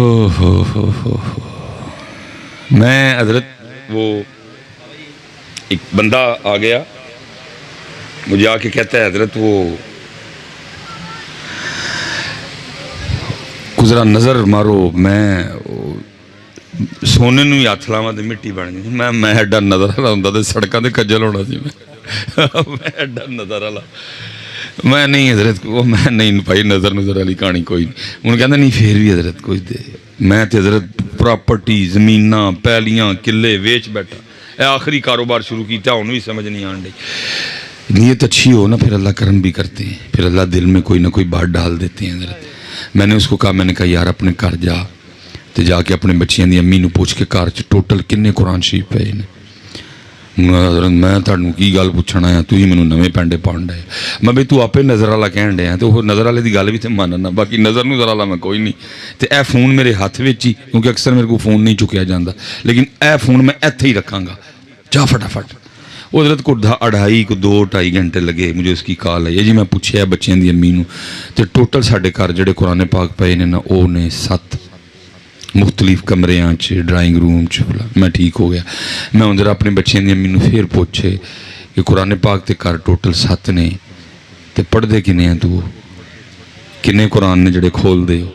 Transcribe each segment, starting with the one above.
ہو میں حضرت وہ ایک بندہ آ گیا مجھے آ کے کہتا ہے حضرت وہ گزرا نظر مارو میں سونے نو ہی ہاتھ لاواں تے مٹی بن گئی میں ایڈا نظر والا ہوندا تے سڑکاں تے کجل ہونا سی میں ایڈا نظر والا میں نہیں حضرت وہ میں نہیں بھائی نظر والی کہانی کوئی نہیں انہوں کہندا نہیں پھر بھی حضرت کچھ دے میں تے حضرت پراپرٹی زمیناں پیلیاں قلعے ویچ بیٹھا اے آخری کاروبار شروع کیتا انہوں ہی سمجھ نہیں آن ڈی نیت اچھی ہو نا پھر اللہ کرم بھی کرتے ہیں پھر اللہ دل میں کوئی نہ کوئی بات ڈال دیتے ہیں حضرت میں نے اس کو کہا میں نے کہا یار اپنے گھر جا تے جا کے اپنے بچیاں دی امی نو پوچھ کے گھر چ ٹوٹل کنے قرآن شریف پے نے حضرت میں تہانوں کی گل پوچھنا ہے تو ہی مینوں نویں پینڈے پاؤن ڈے میں بھئی تو آپے نظر والا کہن ڈیا تو وہ نظر والے دی گل بھی تے ماننا باقی نظر نظر والا میں کوئی نہیں تے اے فون میرے ہاتھ وچ ہی کیونکہ اکثر میرے کو فون نہیں چکیا جاندا لیکن اے فون میں ایتھے ہی رکھاں گا جا فٹافٹ وہ حضرت کو 2-2.5 گھنٹے لگے مجھے اس کی کال آئی جی میں پوچھیا بچیاں دی امی نو تے ٹوٹل ساڈے گھر جڑے قرآن پاک پئے نے نا او نے 7 مختلف کمریاں چ ڈرائنگ روم چ میں ٹھیک ہو گیا میں ادھر اپنے بچیاں دی امی نو پھر پوچھے کہ قرآن پاک تے گھر ٹوٹل 7 نے تے پڑھدے کنے ہیں تو کنے قرآن نے جڑے کھول دے ہو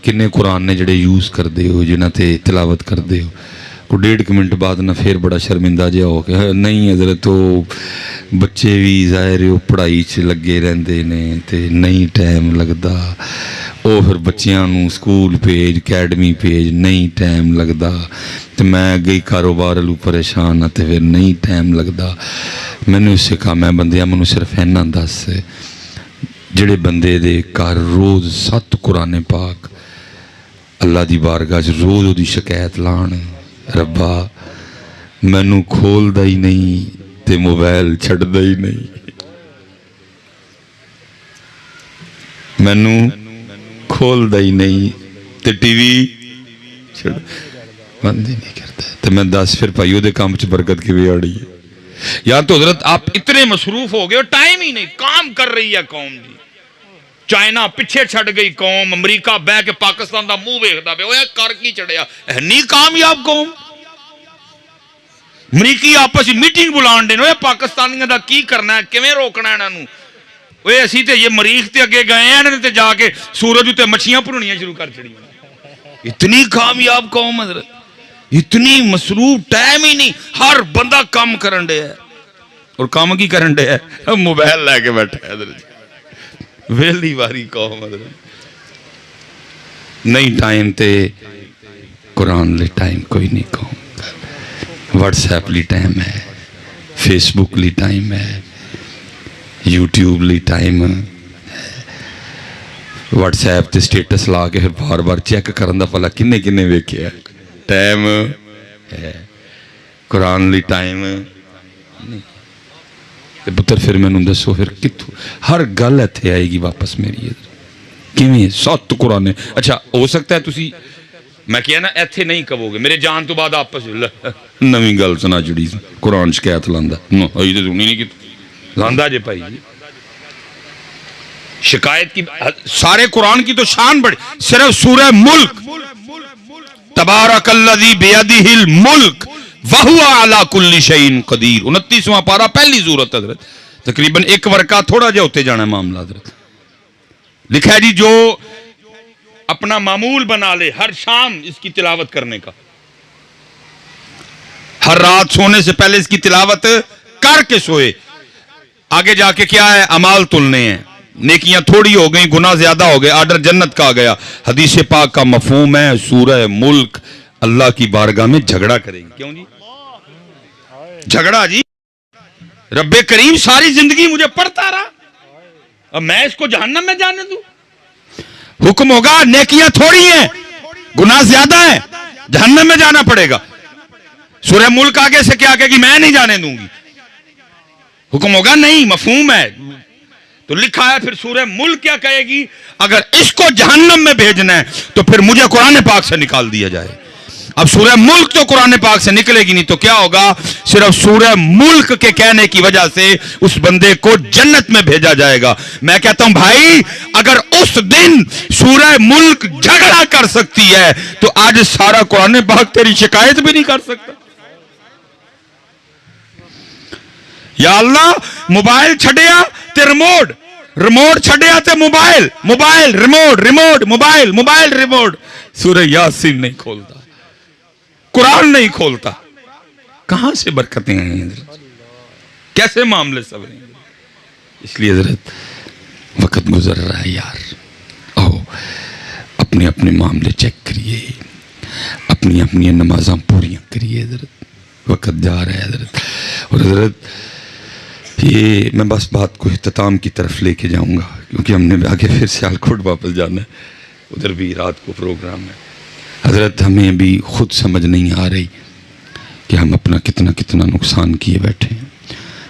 کنے قرآن نے جڑے یوز کر دے ہو جنہاں تے تلاوت کر دے ہو کو 1.5 منٹ بعد نہ پھر بڑا شرمندہ جہا ہو کہ نہیں حضرت وہ بچے بھی ظاہر وہ پڑھائی چ لگے رہندے نے تے نہیں ٹائم لگدا وہ پھر بچیاں نو سکول بھیج اکیڈمی بھیج نہیں ٹائم لگدا تے میں گئی کاروبار لو پریشان تے پھر نہیں ٹائم لگدا میں نے اس سے کہا میں بندیاں منو صرف اینا دس جڑے بندے دے گھر روز 7 قرآن پاک اللہ دی بارگاہ چ روز وہ دی شکایت لان ربا مینو کھول دا ہی نہیں تے موبائل چھڑ دا ہی نہیں مینو کھول دا ہی نہیں تے ٹی وی چھڑ بند ہی نہیں کرتا تو میں دس پھر پائیو دے کام چ برکت کی بھی آڑی ہے یا تو حضرت آپ اتنے مصروف ہو گئے اور ٹائم ہی نہیں کام کر رہی ہے قوم جی چائنا پچھے چھڑ گئی قوم امریکہ بہ کے پاکستان دا منہ ویکھدا پیا اوے کر کی چڑھیا نہیں کامیاب قوم امریکی آپس میٹنگ بلان دین اوے پاکستانیاں دا کی کرنا ہے کیویں روکنا ہے انہاں نوں اوے اسی تے یہ مریخ تے اگے گئے ہیں تے جا کے سورج تے مچھیاں بھننیاں شروع کر چھڑیاں اتنی کامیاب قوم حضرت اتنی مصروف ٹائم ہی نہیں ہر بندہ کام کرن دے ہے اور کام کی کرن دے ہے موبائل لے کے بیٹھا ہے حضرت ویلی واری قوم حضرت نہیں ٹائم تے قرآن لے ٹائم کوئی نہیں قوم واٹس ایپ لی ٹائم ہے فیس بک لی ٹائم ہے یوٹیوب لی ٹائم واٹس ایپ تے سٹیٹس لا کے پھر بار بار چیک کرن دا پلا کنے کنے ویکھیا ٹائم ہے قرآن لی ٹائم نہیں پتر پھر میں نے دسو پھر کتوں ہر گل ایتھے آئے گی واپس میری کیویں 7 قرآن اچھا ہو سکتا ہے تسی میں کیا نا ایتھے نہیں کہو گے میرے جان تو بعد آپس نویں گل سنا جڑی قرآن شکایت لاندا ائی تے سنی نہیں کہ لاندا جے بھائی شکایت کی سارے قرآن کی تو شان بڑی صرف سورہ ملک تبارک الذی بیدہ الملک وَهُوَ عَلَىٰ كُلِّ شَيْءٍ قَدِيرٌ 29واں پارہ پہلی سورت حضرت تقریباً ایک ورقہ تھوڑا جا ہوتے جانا ہے معاملہ حضرت لکھا ہے جی جو اپنا معمول بنا لے ہر شام اس کی تلاوت کرنے کا ہر رات سونے سے پہلے اس کی تلاوت کر کے سوئے آگے جا کے کیا ہے عمال تلنے ہیں نیکیاں تھوڑی ہو گئیں گناہ زیادہ ہو گئے آرڈر جنت کا آ گیا حدیث پاک کا مفہوم ہے سورہ ملک اللہ کی بارگاہ میں جھگڑا کریں گے کیوں جی جھگڑا جی رب کریم ساری زندگی مجھے پڑھتا رہا اب میں اس کو جہنم میں جانے دوں حکم ہوگا نیکیاں تھوڑی ہیں گناہ زیادہ ہیں جہنم میں جانا پڑے گا سورہ ملک آگے سے کیا کہے گی میں نہیں جانے دوں گی حکم ہوگا نہیں مفہوم ہے تو لکھا ہے پھر سورہ ملک کیا کہے گی اگر اس کو جہنم میں بھیجنا ہے تو پھر مجھے قرآن پاک سے نکال دیا جائے اب سورہ ملک تو قرآن پاک سے نکلے گی نہیں تو کیا ہوگا صرف سورہ ملک کے کہنے کی وجہ سے اس بندے کو جنت میں بھیجا جائے گا میں کہتا ہوں بھائی اگر اس دن سورہ ملک جھگڑا کر سکتی ہے تو آج سارا قرآن پاک تیری شکایت بھی نہیں کر سکتا. یا اللہ موبائل چھڈیا تے ریموٹ چھڈیا تے موبائل ریموٹ موبائل ریموٹ. سورہ یاسین نہیں کھولتا, قرآن نہیں کھولتا. کہاں سے برکتیں ہیں حضرت, کیسے معاملے سب ہیں. اس لیے حضرت وقت گزر رہا ہے یار, آؤ اپنے اپنے معاملے چیک کریے, اپنی اپنی نمازاں پوریاں کریے. حضرت وقت جا رہا ہے حضرت. اور حضرت یہ میں بس بات کو اختتام کی طرف لے کے جاؤں گا کیونکہ ہم نے آگے پھر سیالکوٹ واپس جانا ہے, ادھر بھی رات کو پروگرام ہے. حضرت ہمیں بھی خود سمجھ نہیں آ رہی کہ ہم اپنا کتنا نقصان کیے بیٹھے ہیں.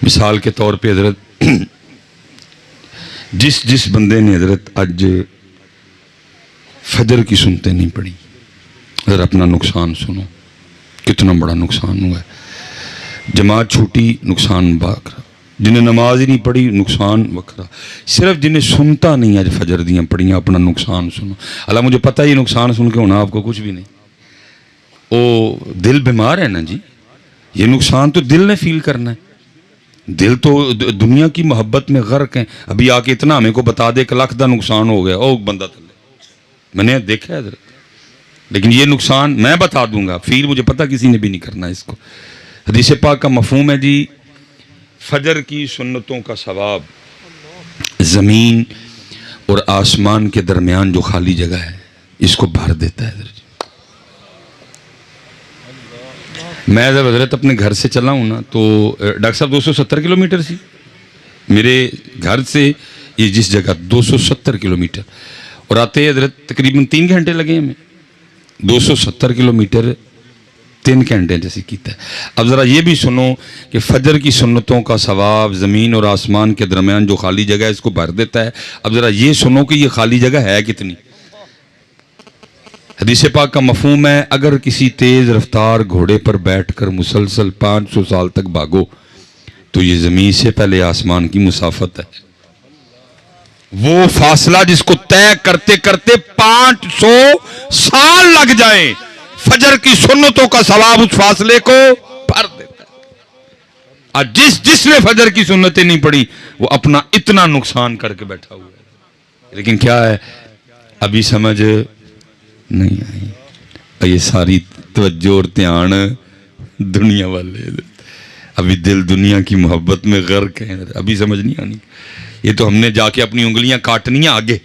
مثال کے طور پہ حضرت جس بندے نے حضرت آج فجر کی سنتے نہیں پڑی, حضرت اپنا نقصان سنو, کتنا بڑا نقصان ہوا ہے. جماعت چھوٹی نقصان باقرا, جنہیں نماز ہی نہیں پڑھی نقصان وکرا, صرف جنہیں سنتا نہیں آج فجر دیاں پڑھیاں اپنا نقصان سنو. اللہ مجھے پتہ ہی نقصان سن کے ہونا آپ کو کچھ بھی نہیں. او دل بیمار ہے نا جی, یہ نقصان تو دل نے فیل کرنا ہے. دل تو دنیا کی محبت میں غرق ہیں. ابھی آ کے اتنا ہمیں کو بتا دے 1 لاکھ دا نقصان ہو گیا, او بندہ تلے میں نے دیکھا ہے حضرت. لیکن یہ نقصان میں بتا دوں گا, فیل مجھے پتہ کسی نے بھی نہیں کرنا اس کو. حدیث پاک کا مفہوم ہے جی, فجر کی سنتوں کا ثواب زمین اور آسمان کے درمیان جو خالی جگہ ہے اس کو بھر دیتا ہے. حضرت میں جب حضرت اپنے گھر سے چلا ہوں نا تو ڈاکٹر صاحب 270 کلومیٹر سی میرے گھر سے یہ جس جگہ 270 کلومیٹر, اور آتے حضرت تقریباً 3 گھنٹے لگے ہمیں. 270 کلومیٹر 3 گھنٹے جیسے کیتا ہے. اب ذرا یہ بھی سنو کہ فجر کی سنتوں کا ثواب زمین اور آسمان کے درمیان جو خالی جگہ ہے اس کو بھر دیتا ہے. اب ذرا یہ سنو کہ یہ خالی جگہ ہے کتنی. حدیث پاک کا مفہوم ہے, اگر کسی تیز رفتار گھوڑے پر بیٹھ کر مسلسل 500 سال تک بھاگو تو یہ زمین سے پہلے آسمان کی مسافت ہے. وہ فاصلہ جس کو طے کرتے کرتے 500 سال لگ جائیں, فجر کی سنتوں کا ثواب اس فاصلے کو بھر دیتا ہے. اور جس نے فجر کی سنتیں نہیں پڑھی وہ اپنا اتنا نقصان کر کے بیٹھا ہوا ہے. لیکن کیا ہے, ابھی سمجھ نہیں آئی. یہ ساری توجہ اور دھیان دنیا والے, ابھی دل دنیا کی محبت میں غرق ہے. ابھی سمجھ نہیں آنی. یہ تو ہم نے جا کے اپنی انگلیاں کاٹنی ہیں آگے.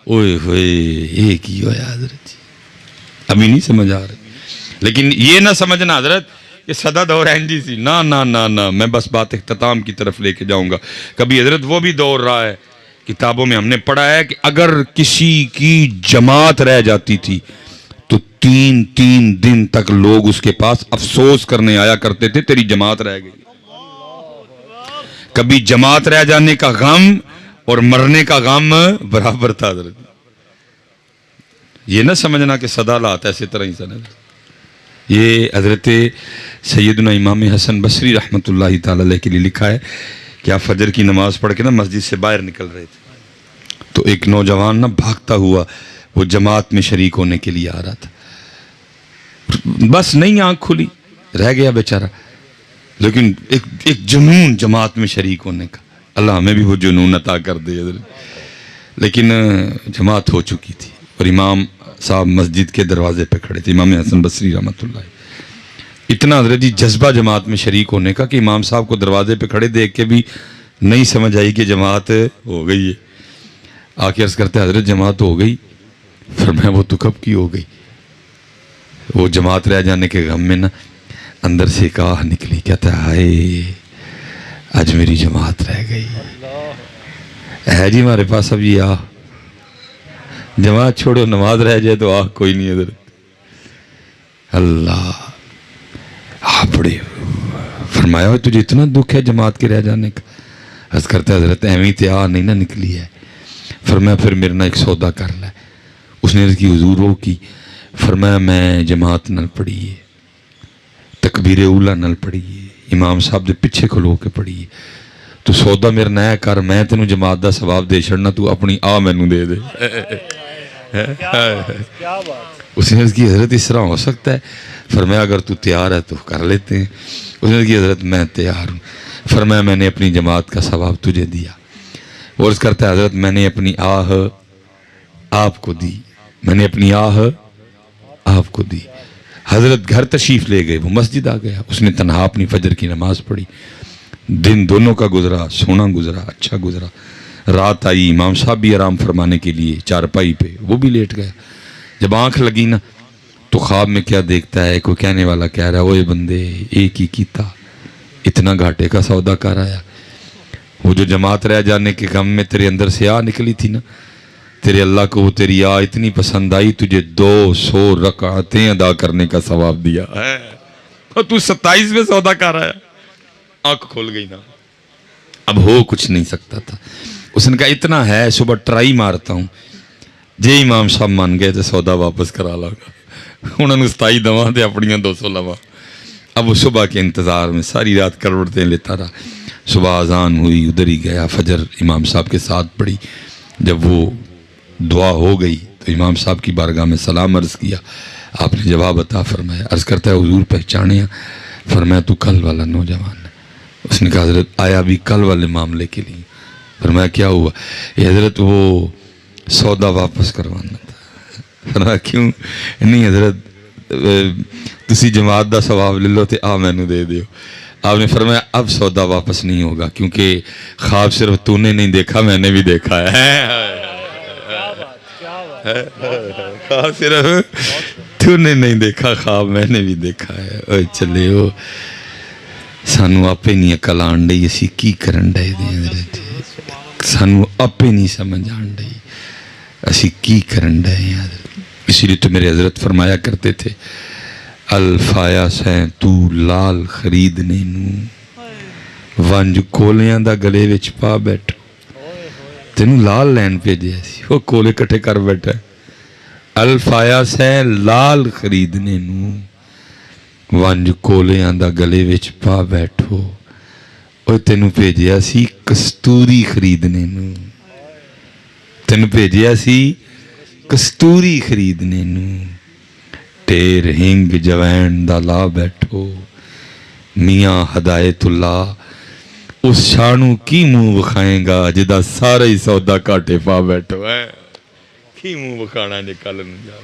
اوئے ہوئے یہ کی ہوا حضرت, ابھی نہیں سمجھ آ رہی. لیکن یہ نہ سمجھنا حضرت کہ صدا دور اینجی سی, نہ میں بس بات اختتام کی طرف لے کے جاؤں گا. کبھی حضرت وہ بھی دور رہا ہے, کتابوں میں ہم نے پڑھا ہے کہ اگر کسی کی جماعت رہ جاتی تھی تو 3 دن تک لوگ اس کے پاس افسوس کرنے آیا کرتے تھے تیری جماعت رہ گئی. کبھی جماعت رہ جانے کا غم اور مرنے کا غم برابر تھا حضرت. یہ نہ سمجھنا کہ صدا لاتا ہے اسی طرح ہی سمجھ. یہ حضرت سیدنا امام حسن بصری رحمۃ اللہ تعالی علیہ کے لیے لکھا ہے کہ آپ فجر کی نماز پڑھ کے نا مسجد سے باہر نکل رہے تھے تو ایک نوجوان نا بھاگتا ہوا وہ جماعت میں شریک ہونے کے لیے آ رہا تھا. بس نہیں آنکھ کھلی, رہ گیا بیچارہ. لیکن ایک جنون جماعت میں شریک ہونے کا, اللہ ہمیں بھی وہ جنون عطا کر دے. لیکن جماعت ہو چکی تھی اور امام صاحب مسجد کے دروازے پہ کھڑے تھے, امام حسن بصری رحمۃ اللہ. اتنا حضرت جی جذبہ جماعت میں شریک ہونے کا کہ امام صاحب کو دروازے پہ کھڑے دیکھ کے بھی نہیں سمجھ آئی کہ جماعت ہو گئی ہے. آ کے عرض کرتے حضرت جماعت ہو گئی. فرمایا وہ تو کب کی ہو گئی. وہ جماعت رہ جانے کے غم میں نا اندر سے ایک آہ نکلی, کہتا ہے ہائے آج میری جماعت رہ گئی. ہے جی ہمارے پاس اب یہ آہ, جماعت چھوڑو نماز رہ جائے تو آہ کوئی نہیں حضرت. اللہ بڑے فرمایا تجھے اتنا دکھ ہے جماعت کے رہ جانے کا. عرض کرتا ہے حضرت ایویں تے آہ نہیں نہ نکلی ہے. فرمایا پھر میرے نہ ایک سودا کر لے. اس نے عرض کی حضور وہ کی. فرمایا میں جماعت نل پڑھی ہے, تکبیر اولا نل پڑھی ہے, امام صاحب دے پیچھے کھلو کے پڑھی ہے. تو سودا میرے نہ کر، میں تینوں جماعت دا ثواب دے چھڑنا، تو اپنی آ مینوں دے دے۔ اس نے عرض کی حضرت اس طرح ہو سکتا ہے؟ فرمایا اگر تو تیار ہے تو کر لیتے ہیں۔ اس نے عرض کی حضرت میں تیار ہوں۔ فرمایا میں نے اپنی جماعت کا ثواب تجھے دیا۔ وہ عرض کرتا ہے حضرت میں نے اپنی آہ آپ کو دی، میں نے اپنی آہ آپ کو دی۔ حضرت گھر تشریف لے گئے، وہ مسجد آ گیا، اس نے تنہا اپنی فجر کی نماز پڑھی۔ دن دونوں کا گزرا، سونا گزرا، اچھا گزرا۔ رات آئی، امام صاحب بھی آرام فرمانے کے لیے چارپائی پہ، وہ بھی لیٹ گیا۔ جب آنکھ لگی نا تو خواب میں کیا دیکھتا ہے، کوئی کہنے والا کہہ رہا ہے اوے بندے ایک ہی کیتا، اتنا گھاٹے کا سودا کر آیا۔ وہ جو جماعت رہ جانے کے غم میں تیرے اندر سے آ نکلی تھی نا، تیرے اللہ کو وہ تیری آ اتنی پسند آئی، تجھے 200 رکعتیں ادا کرنے کا ثواب دیا ہے، اور تو 27 میں سودا کر رہا ہے۔ آنکھ کھول گئی نا، اب ہو کچھ نہیں سکتا تھا۔ اس نے کہا اتنا ہے، صبح ٹرائی مارتا ہوں، جے امام صاحب مان گئے تو سودا واپس کرا لاگا۔ انہوں نے 27 دواں تے اپنیاں 200 لواں۔ اب وہ صبح کے انتظار میں ساری رات کروڑتیں لیتا رہا۔ صبح اذان ہوئی، ادھر ہی گیا، فجر امام صاحب کے ساتھ پڑھی۔ جب وہ دعا ہو گئی تو امام صاحب کی بارگاہ میں سلام عرض کیا، آپ نے جواب عطا فرمایا۔ عرض کرتا ہے حضور پہچانے؟ فرمایا تو کل والا نوجوان ہے۔ اس نے کہا حضرت آیا بھی کل والے معاملے کے لیے؟ فرمایا کیا ہوا؟ حضرت وہ سودا واپس کروانا تھا۔ فرمایا کیوں؟ نہیں حضرت تسی جماعت دا ثواب لے لو تے آ مینوں دے دیو۔ آپ نے فرمایا اب سودا واپس نہیں ہوگا، کیونکہ خواب صرف تو نے نہیں دیکھا، میں نے بھی دیکھا ہے۔ خواب صرف تو نے نہیں دیکھا، خواب میں نے بھی دیکھا ہے۔ اوہ چلے ہو، سانو آپ نہیں عقل آن ڈئی، اسی کی کرن ڈے دیں حضرت، سانو آپ نہیں سمجھ آن ڈئی، اسی کی کرن ڈے حضرت۔ اسی لیے تو میرے حضرت فرمایا کرتے تھے الفایا سیں تو لال خریدنے نو ونج کولیاں دا گلے وچ پا بیٹھو۔ تینوں لال لین بھیجے سی، وہ کولے کٹھے کر بیٹھا ہے۔ الفایا سیں لال خریدنے نو ونج کولیاں دا گلے وچ پا بیٹھو۔ اور تینوں بھیجیا سی کستوری خریدنے نو، تینوں بھیجیا سی کستوری خریدنے نو۔ ٹیر ہنگ جوین دا لا بیٹھو، میاں ہدایت اللہ اس شانو کی منہ بکھائیں گا جدا سارا ہی سودا کاٹے پا بیٹھو ہے، کی منہ بکھانا نکل نجا۔